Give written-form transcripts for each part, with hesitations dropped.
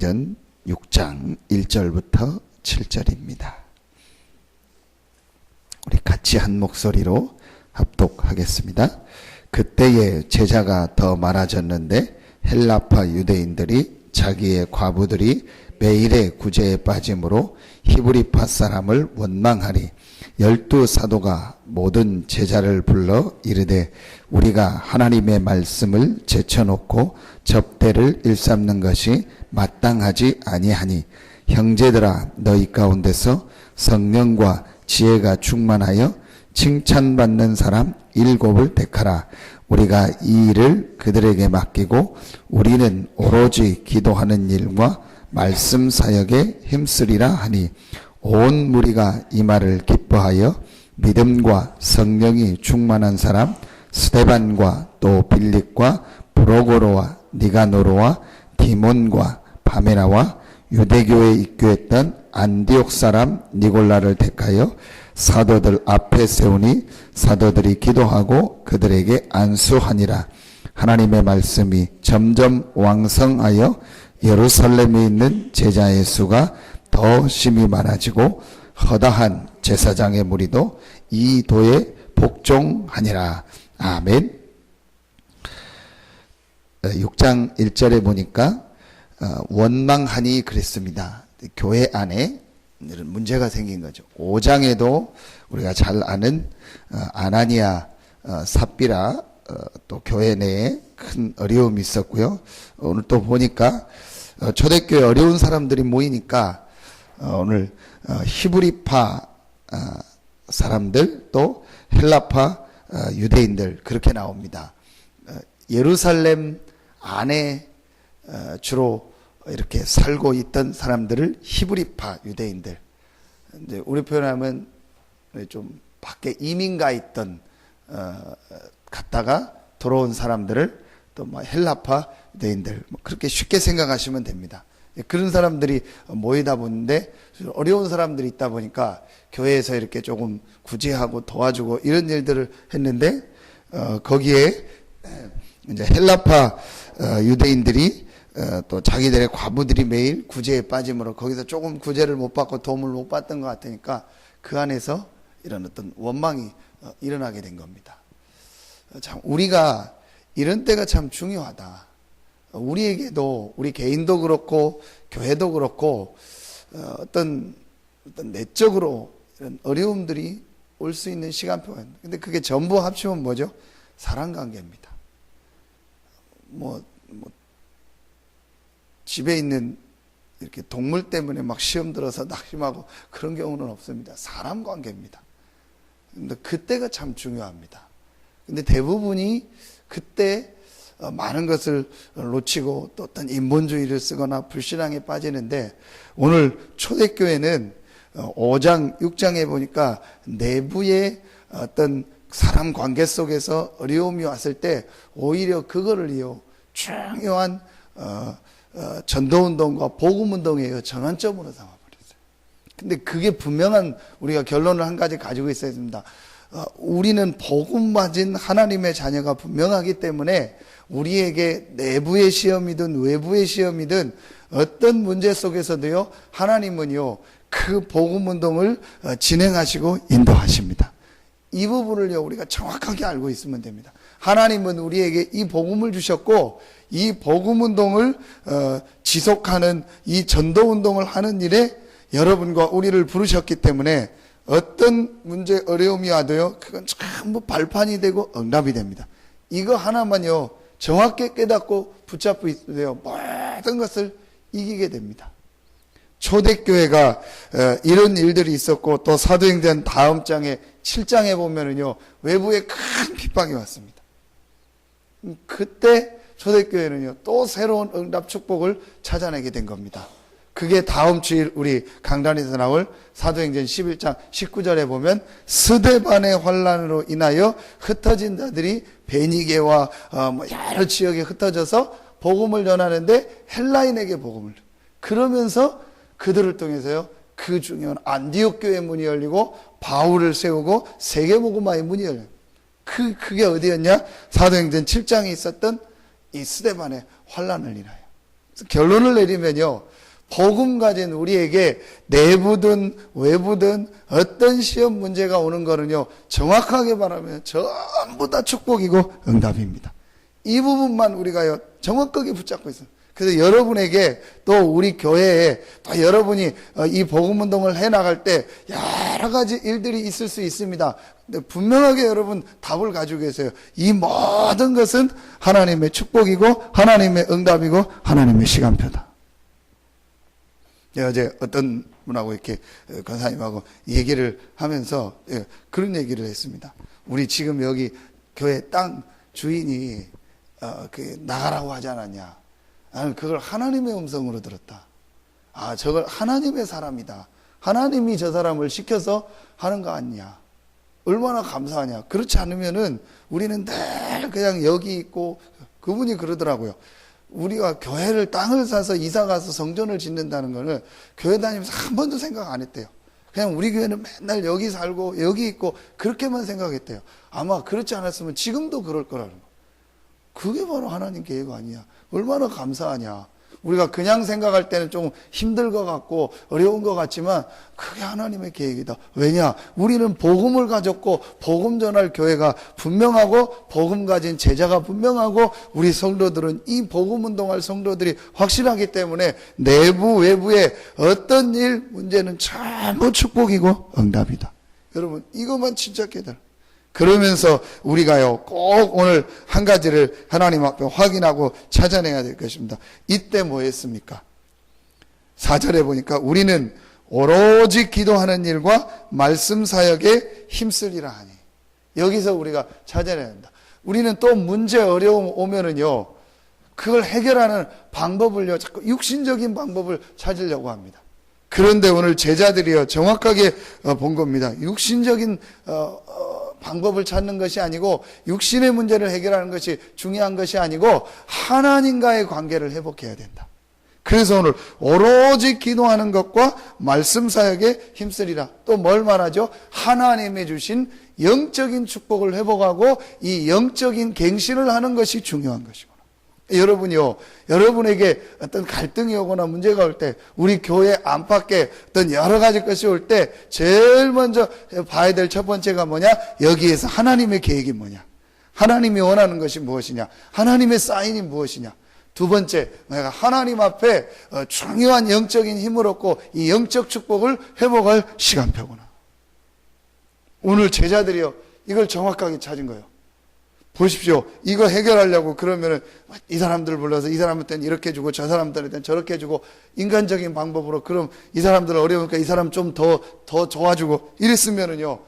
사도행전 6장 1절부터 7절입니다. 우리 같이 한 목소리로 합독하겠습니다. 그때에 제자가 더 많아졌는데 헬라파 유대인들이 자기의 과부들이 매일의 구제에 빠짐으로 히브리파 사람을 원망하니 12 사도가 모든 제자를 불러 이르되 우리가 하나님의 말씀을 제쳐놓고 접대를 일삼는 것이 마땅하지 아니하니 형제들아 너희 가운데서 성령과 지혜가 충만하여 칭찬받는 사람 7을 택하라. 우리가 이 일을 그들에게 맡기고 우리는 오로지 기도하는 일과 말씀 사역에 힘쓰리라 하니 온 무리가 이 말을 기뻐하여 믿음과 성령이 충만한 사람 스데반과 또 빌립과 브로고로와 니가노로와 디몬과 바메나와 유대교에 입교했던 안디옥 사람 니골라를 택하여 사도들 앞에 세우니 사도들이 기도하고 그들에게 안수하니라. 하나님의 말씀이 점점 왕성하여 예루살렘에 있는 제자의 수가 더 심히 많아지고 허다한 제사장의 무리도 이 도에 복종하니라. 아멘. 6장 1절에 보니까 원망하니 그랬습니다. 교회 안에 이런 문제가 생긴 거죠. 5장에도 우리가 잘 아는 아나니아 삽비라 또 교회 내에 큰 어려움이 있었고요. 오늘 또 보니까 초대교회 어려운 사람들이 모이니까 오늘 히브리파 사람들 또 헬라파 유대인들 그렇게 나옵니다. 예루살렘 안에 주로 이렇게 살고 있던 사람들을 히브리파 유대인들, 이제 우리 표현하면 좀 밖에 이민가 있던 갔다가 돌아온 사람들을 또 뭐 헬라파 유대인들 그렇게 쉽게 생각하시면 됩니다. 그런 사람들이 모이다 보는데 어려운 사람들이 있다 보니까 교회에서 이렇게 조금 구제하고 도와주고 이런 일들을 했는데 거기에 이제 헬라파 유대인들이 또 자기들의 과부들이 매일 구제에 빠짐으로 거기서 조금 구제를 못 받고 도움을 못 받던 것 같으니까 그 안에서 이런 어떤 원망이 일어나게 된 겁니다. 참 우리가 이런 때가 참 중요하다. 우리에게도 우리 개인도 그렇고 교회도 그렇고 어떤 내적으로 이런 어려움들이 올 수 있는 시간표가 근데 그게 전부 합치면 뭐죠? 사랑관계입니다. 뭐 집에 있는 이렇게 동물 때문에 막 시험 들어서 낙심하고 그런 경우는 없습니다. 사람 관계입니다. 근데 그때가 참 중요합니다. 근데 대부분이 그때 많은 것을 놓치고 또 어떤 인본주의를 쓰거나 불신앙에 빠지는데 오늘 초대교회는 5장, 6장에 보니까 내부의 어떤 사람 관계 속에서 어려움이 왔을 때 오히려 그거를요 중요한 전도운동과 복음운동의 전환점으로 삼아버렸어요. 근데 그게 분명한 우리가 결론을 한 가지 가지고 있어야 됩니다. 우리는 복음 맞은 하나님의 자녀가 분명하기 때문에 우리에게 내부의 시험이든 외부의 시험이든 어떤 문제 속에서도요 하나님은요 그 복음운동을 진행하시고 인도하십니다. 이 부분을요 우리가 정확하게 알고 있으면 됩니다. 하나님은 우리에게 이 복음을 주셨고 이 복음운동을 지속하는 이 전도운동을 하는 일에 여러분과 우리를 부르셨기 때문에 어떤 문제 어려움이 와도요 그건 전부 발판이 되고 응답이 됩니다. 이거 하나만요 정확히 깨닫고 붙잡고 있어요 모든 것을 이기게 됩니다. 초대교회가 이런 일들이 있었고 또 사도행전 다음 장에 7장에 보면은요 외부에 큰 핍박이 왔습니다. 그때 초대교회는요 또 새로운 응답 축복을 찾아내게 된 겁니다. 그게 다음 주일 우리 강단에서 나올 사도행전 11장 19절에 보면 스데반의 환난으로 인하여 흩어진 자들이 베니게와 여러 지역에 흩어져서 복음을 전하는데 헬라인에게 복음을 그러면서 그들을 통해서요 그 중요한 안디옥 교회 문이 열리고 바울을 세우고 세계복음화의 문이 열려요. 그게 어디였냐? 사도행전 7장에 있었던 이 스데반의 환난을 인하여. 그래서 결론을 내리면요 복음 가진 우리에게 내부든 외부든 어떤 시험 문제가 오는 거는요, 정확하게 말하면 전부 다 축복이고 응답입니다. 이 부분만 우리가요, 정확하게 붙잡고 있어요. 그래서 여러분에게 또 우리 교회에 또 여러분이 이 복음 운동을 해 나갈 때 여러 가지 일들이 있을 수 있습니다. 근데 분명하게 여러분 답을 가지고 계세요. 이 모든 것은 하나님의 축복이고 하나님의 응답이고 하나님의 시간표다. 어제 어떤 분하고 이렇게 권사님하고 얘기를 하면서 그런 얘기를 했습니다. 우리 지금 여기 교회 땅 주인이 나가라고 하지 않았냐. 나는 그걸 하나님의 음성으로 들었다. 아, 저걸 하나님의 사람이다. 하나님이 저 사람을 시켜서 하는 거 아니냐. 얼마나 감사하냐. 그렇지 않으면은 우리는 늘 그냥 여기 있고, 그분이 그러더라고요. 우리가 교회를 땅을 사서 이사 가서 성전을 짓는다는 거는 교회 다니면서 한 번도 생각 안 했대요. 그냥 우리 교회는 맨날 여기 살고 여기 있고 그렇게만 생각했대요. 아마 그렇지 않았으면 지금도 그럴 거라는 거. 그게 바로 하나님 계획 아니야. 얼마나 감사하냐. 우리가 그냥 생각할 때는 좀 힘들 것 같고 어려운 것 같지만 그게 하나님의 계획이다. 왜냐? 우리는 복음을 가졌고 복음 전할 교회가 분명하고 복음 가진 제자가 분명하고 우리 성도들은 이 복음 운동할 성도들이 확실하기 때문에 내부 외부의 어떤 일 문제는 전부 축복이고 응답이다. 여러분 이것만 진짜 깨달아. 그러면서 우리가요, 꼭 오늘 한 가지를 하나님 앞에 확인하고 찾아내야 될 것입니다. 이때 뭐 했습니까? 4절에 보니까 우리는 오로지 기도하는 일과 말씀 사역에 힘쓰리라 하니. 여기서 우리가 찾아내야 합니다. 우리는 또 문제, 어려움 오면은요, 그걸 해결하는 방법을요, 자꾸 육신적인 방법을 찾으려고 합니다. 그런데 오늘 제자들이요, 정확하게 본 겁니다. 육신적인, 방법을 찾는 것이 아니고 육신의 문제를 해결하는 것이 중요한 것이 아니고 하나님과의 관계를 회복해야 된다. 그래서 오늘 오로지 기도하는 것과 말씀 사역에 힘쓰리라. 또 뭘 말하죠? 하나님이 주신 영적인 축복을 회복하고 이 영적인 갱신을 하는 것이 중요한 것이구나. 여러분이요, 여러분에게 어떤 갈등이 오거나 문제가 올 때, 우리 교회 안팎에 어떤 여러 가지 것이 올 때, 제일 먼저 봐야 될 첫 번째가 뭐냐? 여기에서 하나님의 계획이 뭐냐? 하나님이 원하는 것이 무엇이냐? 하나님의 사인이 무엇이냐? 두 번째, 내가 하나님 앞에 중요한 영적인 힘을 얻고 이 영적 축복을 회복할 시간표구나. 오늘 제자들이요, 이걸 정확하게 찾은 거예요. 보십시오. 이거 해결하려고 그러면은 이 사람들 불러서 이 사람한테는 이렇게 주고 저 사람들한테는 저렇게 주고 인간적인 방법으로 그럼 이 사람들 어려우니까 이 사람 좀 더 도와주고 이랬으면은요.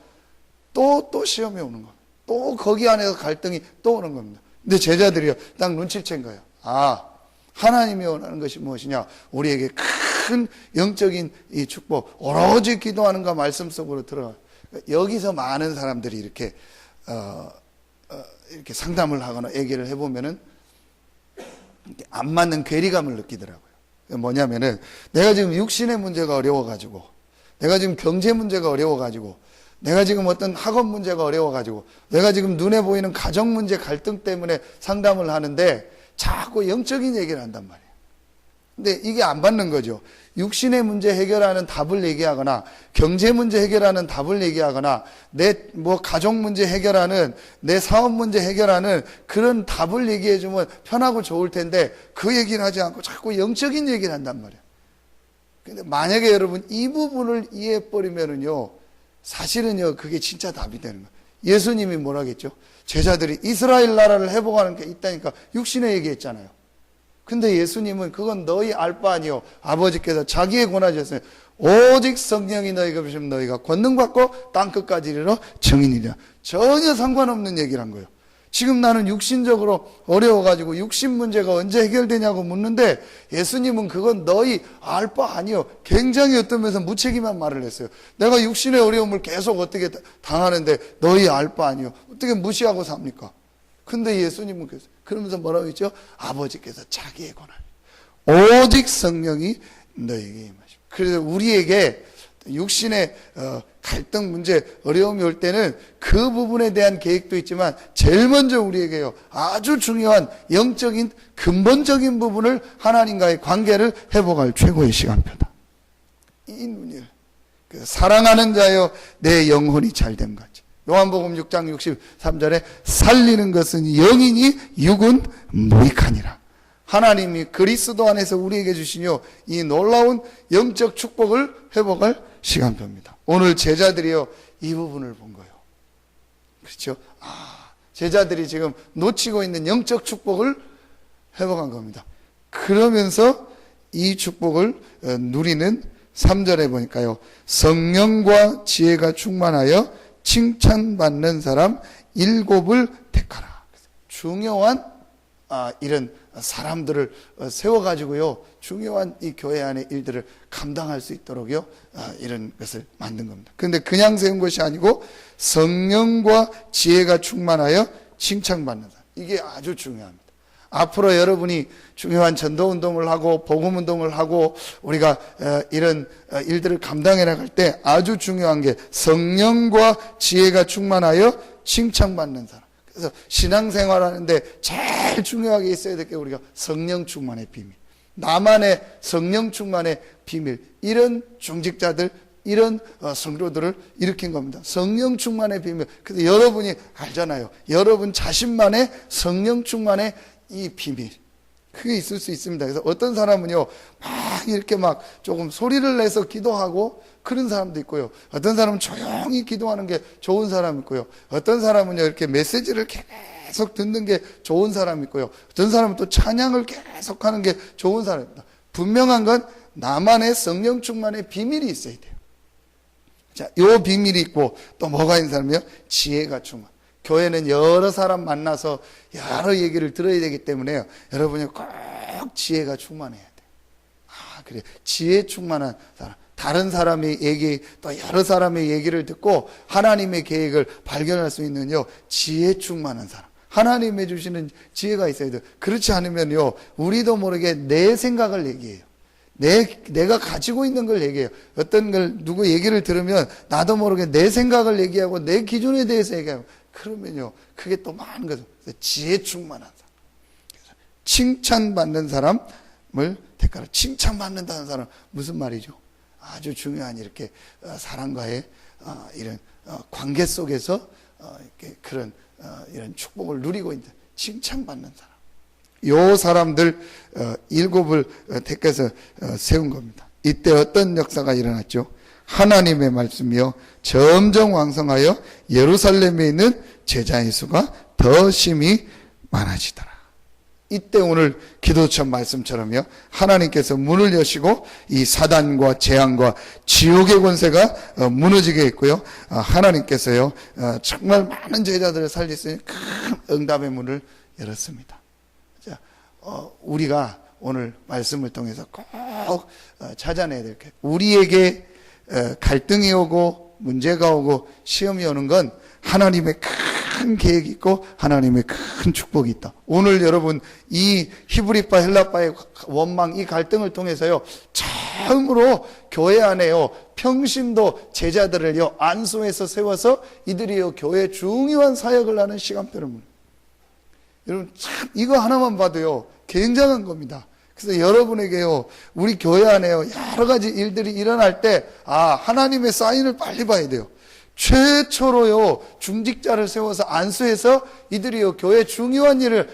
또 시험이 오는 거예요. 또 거기 안에서 갈등이 또 오는 겁니다. 근데 제자들이요. 딱 눈치챈 거예요. 아, 하나님이 원하는 것이 무엇이냐? 우리에게 큰 영적인 이 축복, 오로지 기도하는 것 말씀 속으로 들어가. 여기서 많은 사람들이 이렇게 상담을 하거나 얘기를 해보면은 안 맞는 괴리감을 느끼더라고요. 뭐냐면은 내가 지금 육신의 문제가 어려워가지고, 내가 지금 경제 문제가 어려워가지고, 내가 지금 어떤 학업 문제가 어려워가지고, 내가 지금 눈에 보이는 가정 문제 갈등 때문에 상담을 하는데 자꾸 영적인 얘기를 한단 말이에요. 근데 이게 안 받는 거죠. 육신의 문제 해결하는 답을 얘기하거나 경제 문제 해결하는 답을 얘기하거나 내 가족 문제 해결하는 내 사업 문제 해결하는 그런 답을 얘기해 주면 편하고 좋을 텐데 그 얘기를 하지 않고 자꾸 영적인 얘기를 한단 말이에요. 근데 만약에 여러분 이 부분을 이해해 버리면은요, 사실은요 그게 진짜 답이 되는 거예요. 예수님이 뭐라겠죠? 제자들이 이스라엘 나라를 회복하는 게 있다니까 육신의 얘기했잖아요. 근데 예수님은 그건 너희 알 바 아니요. 아버지께서 자기의 권하셨어요. 오직 성령이 너희가 주시면 너희가 권능받고 땅끝까지 이르러 증인이라. 전혀 상관없는 얘기를 한 거예요. 지금 나는 육신적으로 어려워가지고 육신 문제가 언제 해결되냐고 묻는데 예수님은 그건 너희 알 바 아니요. 굉장히 어떤 면에서 무책임한 말을 했어요. 내가 육신의 어려움을 계속 어떻게 당하는데 너희 알 바 아니요. 어떻게 무시하고 삽니까? 근데 예수님은 그러면서 뭐라고 했죠? 아버지께서 자기의 권한, 오직 성령이 너에게 임하십니다. 그래서 우리에게 육신의 갈등 문제, 어려움이 올 때는 그 부분에 대한 계획도 있지만 제일 먼저 우리에게요, 아주 중요한 영적인 근본적인 부분을 하나님과의 관계를 회복할 최고의 시간표다. 이 눈이 사랑하는 자여 내 영혼이 잘됨 같이. 요한복음 6장 63절에 살리는 것은 영이니 육은 무익하니라. 하나님이 그리스도 안에서 우리에게 주시뇨 이 놀라운 영적 축복을 회복할 시간표입니다. 오늘 제자들이요 이 부분을 본 거예요. 그렇죠? 제자들이 지금 놓치고 있는 영적 축복을 회복한 겁니다. 그러면서 이 축복을 누리는 3절에 보니까요, 성령과 지혜가 충만하여 칭찬받는 사람 7을 택하라. 중요한 이런 사람들을 세워가지고요, 중요한 이 교회 안의 일들을 감당할 수 있도록요, 이런 것을 만든 겁니다. 그런데 그냥 세운 것이 아니고 성령과 지혜가 충만하여 칭찬받는 사람. 이게 아주 중요합니다. 앞으로 여러분이 중요한 전도운동을 하고 복음운동을 하고 우리가 이런 일들을 감당해 나갈 때 아주 중요한 게 성령과 지혜가 충만하여 칭찬받는 사람. 그래서 신앙생활하는데 제일 중요하게 있어야 될 게 우리가 성령 충만의 비밀, 나만의 성령 충만의 비밀, 이런 중직자들, 이런 성도들을 일으킨 겁니다. 성령 충만의 비밀. 그래서 여러분이 알잖아요. 여러분 자신만의 성령 충만의 이 비밀, 그게 있을 수 있습니다. 그래서 어떤 사람은요 막 이렇게 막 조금 소리를 내서 기도하고 그런 사람도 있고요, 어떤 사람은 조용히 기도하는 게 좋은 사람이 있고요, 어떤 사람은요 이렇게 메시지를 계속 듣는 게 좋은 사람이 있고요, 어떤 사람은 또 찬양을 계속 하는 게 좋은 사람입니다. 분명한 건 나만의 성령 충만의 비밀이 있어야 돼요. 자, 요 비밀이 있고 또 뭐가 있는 사람이요? 지혜가 충만. 교회는 여러 사람 만나서 여러 얘기를 들어야 되기 때문에요, 여러분이 꼭 지혜가 충만해야 돼요. 그래, 지혜 충만한 사람, 다른 사람의 얘기, 또 여러 사람의 얘기를 듣고 하나님의 계획을 발견할 수 있는요, 지혜 충만한 사람, 하나님이 주시는 지혜가 있어야 돼요. 그렇지 않으면요 우리도 모르게 내 생각을 얘기해요. 내가 가지고 있는 걸 얘기해요. 어떤 걸 누구 얘기를 들으면 나도 모르게 내 생각을 얘기하고 내 기준에 대해서 얘기하고, 그러면요 그게 또 많은 거죠. 지혜 충만한 사람, 칭찬받는 사람을 택하라. 칭찬받는다는 사람 무슨 말이죠? 아주 중요한 이렇게 사람과의 이런 관계 속에서 이렇게 그런 이런 축복을 누리고 있는 칭찬받는 사람, 요 사람들 7을 택해서 세운 겁니다. 이때 어떤 역사가 일어났죠? 하나님의 말씀이요 점점 왕성하여 예루살렘에 있는 제자의 수가 더 심히 많아지더라. 이때 오늘 기도처럼 말씀처럼요, 하나님께서 문을 여시고 이 사단과 재앙과 지옥의 권세가 무너지게 했고요, 하나님께서요 정말 많은 제자들을 살릴 수 있는 큰 응답의 문을 열었습니다. 자, 우리가 오늘 말씀을 통해서 꼭 찾아내야 될 게, 우리에게 갈등이 오고 문제가 오고 시험이 오는 건 하나님의 큰 계획이 있고 하나님의 큰 축복이 있다. 오늘 여러분 이 히브리파 헬라파의 원망, 이 갈등을 통해서요 처음으로 교회 안에요 평신도 제자들을요 안수해서 세워서 이들이요 교회 중요한 사역을 하는 시간표를 묻는. 여러분 참 이거 하나만 봐도요 굉장한 겁니다. 그래서 여러분에게요 우리 교회 안에요 여러 가지 일들이 일어날 때 하나님의 사인을 빨리 봐야 돼요. 최초로요 중직자를 세워서 안수해서 이들이요 교회 중요한 일을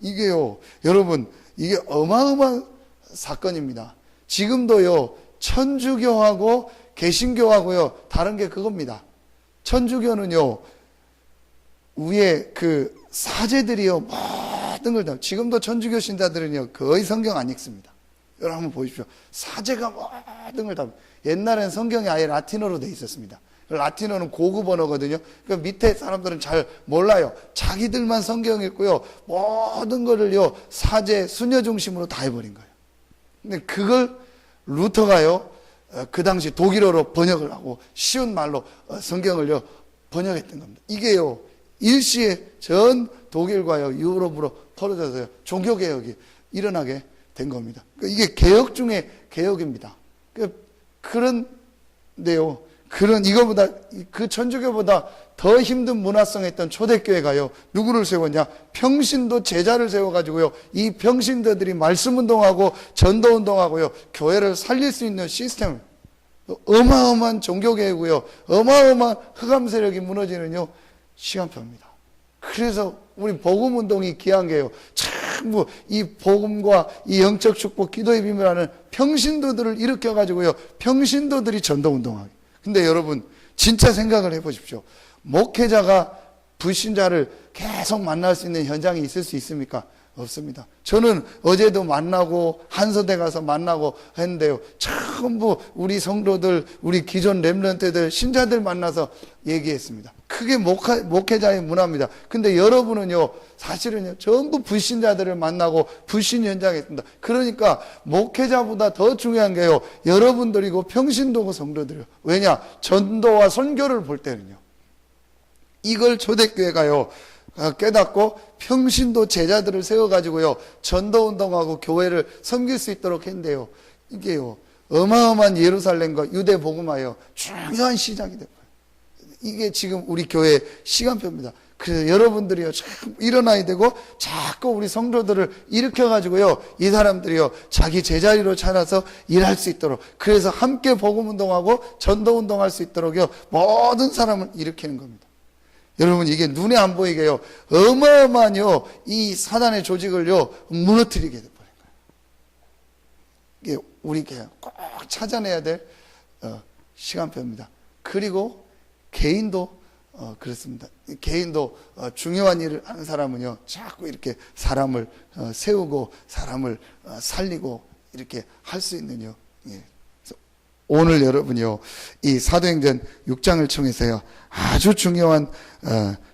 이게요 여러분 이게 어마어마한 사건입니다. 지금도요 천주교하고 개신교하고요 다른 게 그겁니다. 천주교는요 위에 그 사제들이요 모든 걸 다, 지금도 천주교 신자들은요 거의 성경 안 읽습니다. 여러분 한번 보십시오. 사제가 모든 걸 다, 옛날엔 성경이 아예 라틴어로 돼 있었습니다. 라틴어는 고급 언어거든요. 그러니까 밑에 사람들은 잘 몰라요. 자기들만 성경 읽고요 모든 거를요 사제 수녀 중심으로 다 해버린 거예요. 근데 그걸 루터가요 그 당시 독일어로 번역을 하고 쉬운 말로 성경을요 번역했던 겁니다. 이게요 일시에 전 독일과요 유럽으로 퍼져서요 종교개혁이 일어나게 된 겁니다. 그러니까 이게 개혁 중에 개혁입니다. 그런 근데요, 이거보다, 그 천주교보다 더 힘든 문화성에 있던 초대교회가요, 누구를 세웠냐? 평신도 제자를 세워가지고요, 이 평신도들이 말씀운동하고 전도운동하고요, 교회를 살릴 수 있는 시스템을, 어마어마한 종교개혁이고요, 어마어마한 흑암 세력이 무너지는요, 시간표입니다. 그래서 우리 복음운동이 귀한 게요, 전부 이 복음과 이 영적 축복, 기도의 비밀하는 평신도들을 일으켜가지고요, 평신도들이 전도운동하게. 근데 여러분, 진짜 생각을 해보십시오. 목회자가 불신자를 계속 만날 수 있는 현장이 있을 수 있습니까? 없습니다. 저는 어제도 만나고 한서대 가서 만나고 했는데요, 전부 우리 성도들, 우리 기존 렘넌트들, 신자들 만나서 얘기했습니다. 그게 목회자의 문화입니다. 근데 여러분은요, 사실은요, 전부 불신자들을 만나고 불신 현장에 있습니다. 그러니까 목회자보다 더 중요한 게요, 여러분들이고 평신도고 성도들이요. 왜냐? 전도와 선교를 볼 때는요, 이걸 초대교회가요, 깨닫고 평신도 제자들을 세워가지고요, 전도운동하고 교회를 섬길 수 있도록 했는데요, 이게요, 어마어마한 예루살렘과 유대 복음화요, 중요한 시작이 됐어요. 이게 지금 우리 교회의 시간표입니다. 그래서 여러분들이요, 자꾸 일어나야 되고, 자꾸 우리 성도들을 일으켜가지고요, 이 사람들이요, 자기 제자리로 찾아서 일할 수 있도록, 그래서 함께 복음운동하고 전도운동할 수 있도록요, 모든 사람을 일으키는 겁니다. 여러분, 이게 눈에 안 보이게요, 어마어마한요, 이 사단의 조직을요, 무너뜨리게 돼버린 거예요. 이게 우리가 꼭 찾아내야 될 시간표입니다. 그리고 개인도 그렇습니다. 개인도 중요한 일을 하는 사람은요, 자꾸 이렇게 사람을 세우고 사람을 살리고 이렇게 할 수 있는요. 예. 오늘 여러분이요, 이 사도행전 6장을 통해서요, 아주 중요한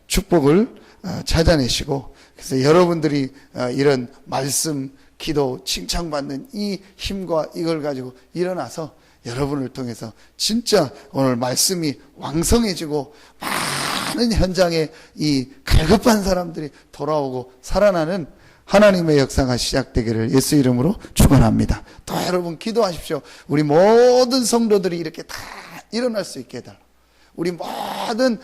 축복을 찾아내시고, 그래서 여러분들이 이런 말씀, 기도, 칭찬받는 이 힘과 이걸 가지고 일어나서 여러분을 통해서 진짜 오늘 말씀이 왕성해지고 많은 현장에 이 갈급한 사람들이 돌아오고 살아나는 하나님의 역사가 시작되기를 예수 이름으로 축원합니다. 또 여러분 기도하십시오. 우리 모든 성도들이 이렇게 다 일어날 수 있게 해달라. 우리 모든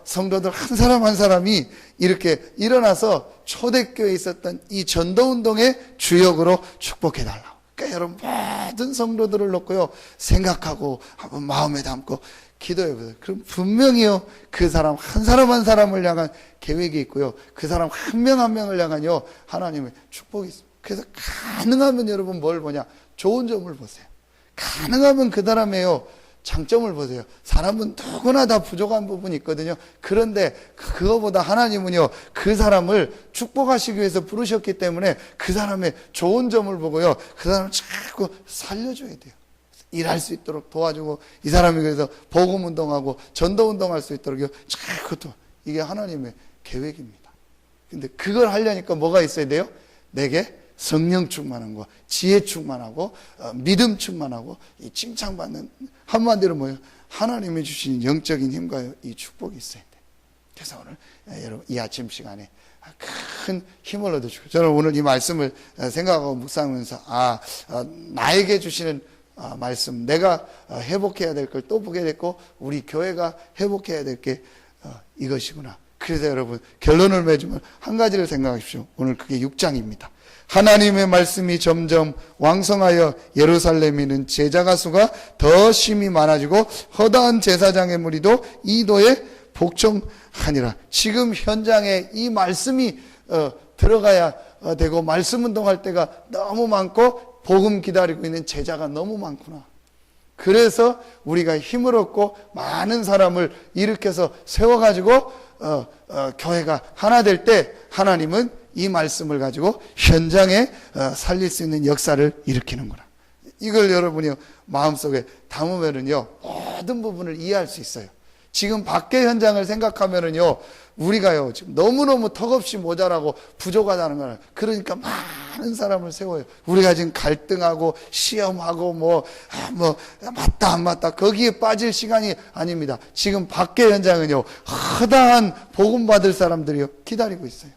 성도들 한 사람 한 사람이 이렇게 일어나서 초대교회에 있었던 이 전도운동의 주역으로 축복해달라. 그러니까 여러분 모든 성도들을 놓고요, 생각하고 한번 마음에 담고 기도해보세요. 그럼 분명히요, 그 사람 한 사람 한 사람을 향한 계획이 있고요, 그 사람 한 명 한 명을 향한요, 하나님의 축복이 있습니다. 그래서 가능하면 여러분 뭘 보냐? 좋은 점을 보세요. 가능하면 그 사람의요, 장점을 보세요. 사람은 누구나 다 부족한 부분이 있거든요. 그런데 그거보다 하나님은요, 그 사람을 축복하시기 위해서 부르셨기 때문에 그 사람의 좋은 점을 보고요, 그 사람을 자꾸 살려줘야 돼요. 일할 수 있도록 도와주고, 이 사람이 그래서 복음운동하고 전도운동할 수 있도록 자꾸 또, 이게 하나님의 계획입니다. 근데 그걸 하려니까 뭐가 있어야 돼요? 내게 성령 충만함과 지혜 충만하고 믿음 충만하고 이 칭찬받는, 한마디로 뭐예요? 하나님이 주신 영적인 힘과 이 축복이 있어야 돼요. 그래서 오늘 여러분 이 아침 시간에 큰 힘을 얻어주고, 저는 오늘 이 말씀을 생각하고 묵상하면서 나에게 주시는 말씀, 내가 회복해야 될 걸 또 보게 됐고, 우리 교회가 회복해야 될 게 이것이구나. 그래서 여러분 결론을 맺으면 한 가지를 생각하십시오. 오늘 그게 6장입니다. 하나님의 말씀이 점점 왕성하여 예루살렘에는 제자가 수가 더 심히 많아지고 허다한 제사장의 무리도 이도에 복종하니라. 지금 현장에 이 말씀이 들어가야 되고 말씀 운동할 때가 너무 많고 복음 기다리고 있는 제자가 너무 많구나. 그래서 우리가 힘을 얻고 많은 사람을 일으켜서 세워가지고 교회가 하나 될 때 하나님은 이 말씀을 가지고 현장에 살릴 수 있는 역사를 일으키는구나. 이걸 여러분이 마음속에 담으면은요, 모든 부분을 이해할 수 있어요. 지금 밖의 현장을 생각하면은요, 우리가요, 지금 너무너무 턱없이 모자라고 부족하다는 거예요. 그러니까 많은 사람을 세워요. 우리가 지금 갈등하고 시험하고 맞다 안 맞다 거기에 빠질 시간이 아닙니다. 지금 밖의 현장은요, 허다한 복음 받을 사람들이요 기다리고 있어요.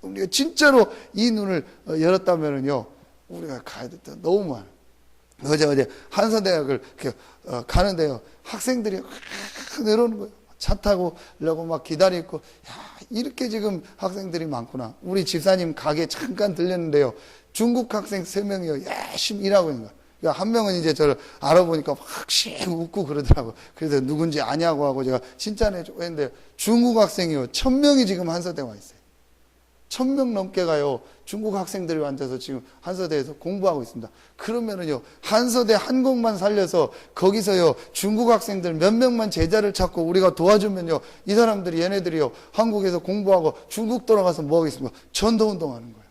우리가 진짜로 이 눈을 열었다면은요, 우리가 가야 될 때 너무 많아요. 어제 한서대학을 이렇게 가는데요. 학생들이 내려오는 거예요. 차 타고 라고 막 기다리고, 야, 이렇게 지금 학생들이 많구나. 우리 집사님 가게 잠깐 들렸는데요. 중국 학생 3명이요. 열심히 일하고 있는 거예요. 그러니까 한 명은 이제 저를 알아보니까 확 웃고 그러더라고요. 그래서 누군지 아냐고 하고 제가 진짜네 했는데 중국 학생이요. 1000명이 지금 한서대 와 있어요. 1000명 넘게 가요. 중국 학생들이 앉아서 지금 한서대에서 공부하고 있습니다. 그러면은요, 한서대 한 곳만 살려서 거기서요, 중국 학생들 몇 명만 제자를 찾고 우리가 도와주면요, 이 사람들이, 얘네들이요, 한국에서 공부하고 중국 돌아가서 뭐 하겠습니까? 전도운동 하는 거예요.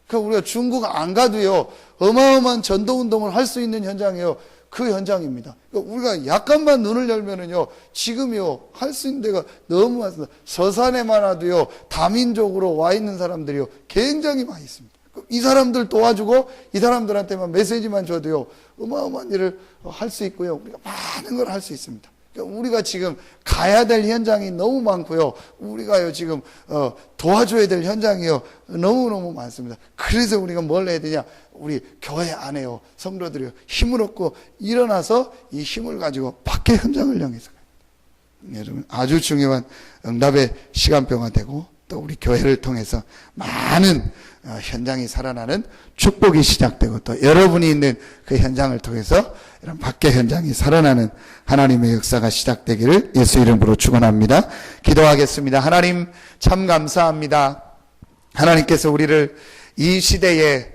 그러니까 우리가 중국 안 가도요, 어마어마한 전도운동을 할 수 있는 현장이에요. 그 현장입니다. 그러니까 우리가 약간만 눈을 열면은요, 지금요, 할 수 있는 데가 너무 많습니다. 서산에만 와도요, 다민족으로 와 있는 사람들이요, 굉장히 많이 있습니다. 이 사람들 도와주고, 이 사람들한테만 메시지만 줘도요, 어마어마한 일을 할 수 있고요, 우리가 많은 걸 할 수 있습니다. 그러니까 우리가 지금 가야 될 현장이 너무 많고요, 우리가요, 지금, 도와줘야 될 현장이요, 너무너무 많습니다. 그래서 우리가 뭘 해야 되냐? 우리 교회 안에요, 성도들이요, 힘을 얻고 일어나서 이 힘을 가지고 밖의 현장을 향해서 여러분 아주 중요한 응답의 시간표가 되고 또 우리 교회를 통해서 많은 현장이 살아나는 축복이 시작되고 또 여러분이 있는 그 현장을 통해서 이런 밖의 현장이 살아나는 하나님의 역사가 시작되기를 예수 이름으로 축원합니다. 기도하겠습니다. 하나님 참 감사합니다. 하나님께서 우리를 이 시대에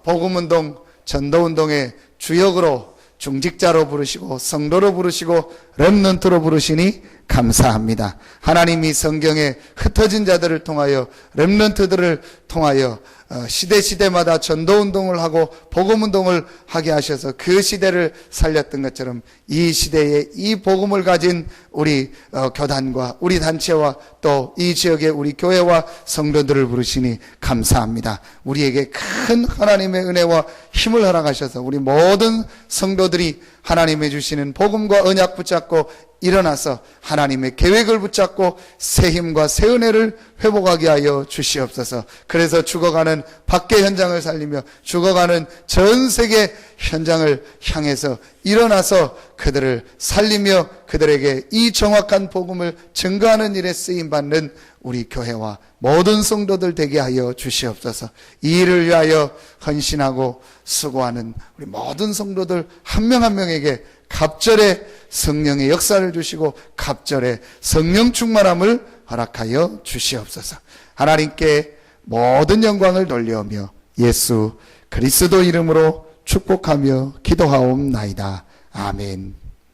복음운동, 전도운동의 주역으로 중직자로 부르시고 성도로 부르시고 렘넌트로 부르시니 감사합니다. 하나님이 성경에 흩어진 자들을 통하여 렘넌트들을 통하여 시대마다 전도운동을 하고 복음운동을 하게 하셔서 그 시대를 살렸던 것처럼 이 시대에 이 복음을 가진 우리 교단과 우리 단체와 또 이 지역의 우리 교회와 성도들을 부르시니 감사합니다. 우리에게 큰 하나님의 은혜와 힘을 허락하셔서 우리 모든 성도들이 하나님의 주시는 복음과 언약 붙잡고 일어나서 하나님의 계획을 붙잡고 새 힘과 새 은혜를 회복하게 하여 주시옵소서. 그래서 죽어가는 밖의 현장을 살리며 죽어가는 전 세계 현장을 향해서 일어나서 그들을 살리며 그들에게 이 정확한 복음을 증거하는 일에 쓰임받는 우리 교회와 모든 성도들 되게 하여 주시옵소서. 이 일을 위하여 헌신하고 수고하는 우리 모든 성도들 한 명 한 명에게 갑절의 성령의 역사를 주시고 갑절의 성령 충만함을 허락하여 주시옵소서. 하나님께 모든 영광을 돌려오며 예수 그리스도 이름으로 축복하며 기도하옵나이다. 아멘.